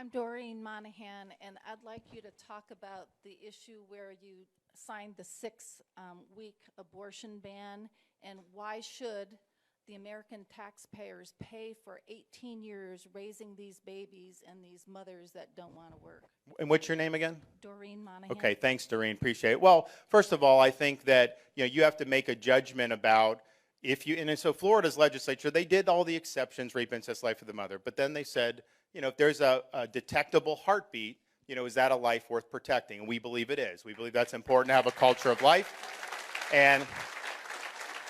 I'm Doreen Monahan, and I'd like you to talk about the issue where you signed the 6-week abortion ban, and why should the American taxpayers pay for 18 years raising these babies and these mothers that don't want to work? And what's your name again? Doreen Monahan. Okay, thanks, Doreen. Appreciate it. Well, first of all, I think that you have to make a judgment about if you, and so Florida's legislature, they did all the exceptions, rape, incest, life of the mother, but then they said, if there's a detectable heartbeat, is that a life worth protecting? And we believe it is. We believe that's important to have a culture of life. And,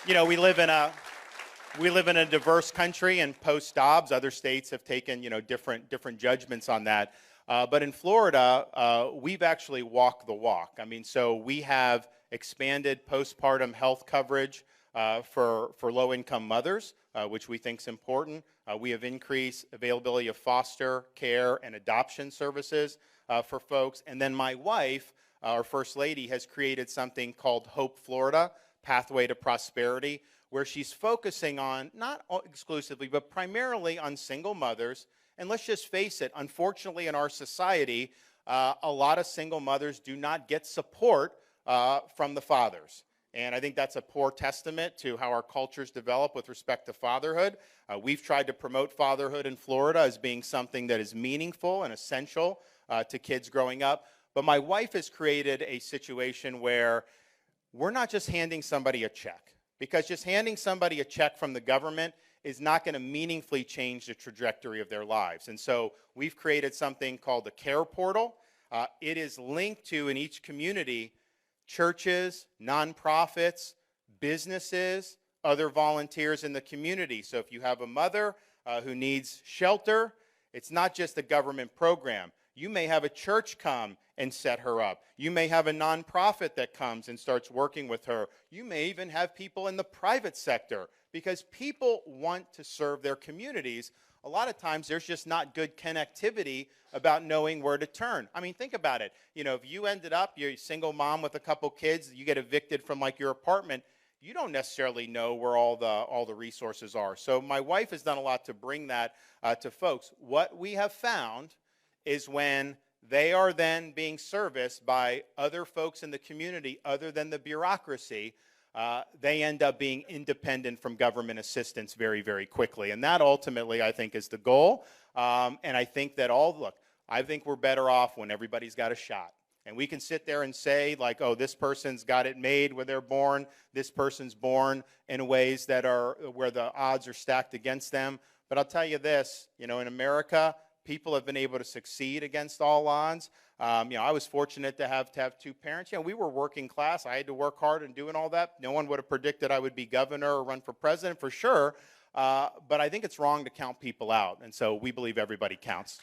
we live in a diverse country, and post-Dobbs, other states have taken, different judgments on that. But in Florida, we've actually walked the walk. So we have expanded postpartum health coverage for low-income mothers, which we think is important. We have increased availability of foster care and adoption services for folks. And then my wife, our First Lady, has created something called Hope Florida, Pathway to Prosperity, where she's focusing on, not exclusively, but primarily on single mothers. And let's just face it, unfortunately in our society, a lot of single mothers do not get support from the fathers. And I think that's a poor testament to how our cultures develop with respect to fatherhood. We've tried to promote fatherhood in Florida as being something that is meaningful and essential to kids growing up. But my wife has created a situation where we're not just handing somebody a check, because just handing somebody a check from the government is not going to meaningfully change the trajectory of their lives. And so we've created something called the Care Portal. It is linked to, in each community, churches, nonprofits, businesses, other volunteers in the community. So if you have a mother who needs shelter, it's not just a government program. You may have a church come and set her up. You may have a nonprofit that comes and starts working with her. You may even have people in the private sector, because people want to serve their communities. A lot of times there's just not good connectivity about knowing where to turn. Think about it. If you ended up, you're a single mom with a couple kids, you get evicted from your apartment, you don't necessarily know where all the resources are. So my wife has done a lot to bring that to folks. What we have found is when they are then being serviced by other folks in the community other than the bureaucracy, they end up being independent from government assistance very, very quickly. And that ultimately, I think, is the goal. And I think that I think we're better off when everybody's got a shot. And we can sit there and say, oh, this person's got it made when they're born. This person's born in ways that are where the odds are stacked against them. But I'll tell you this, in America, people have been able to succeed against all odds. I was fortunate to have two parents. We were working class. I had to work hard and doing all that. No one would have predicted I would be governor or run for president, for sure. But I think it's wrong to count people out. And so we believe everybody counts.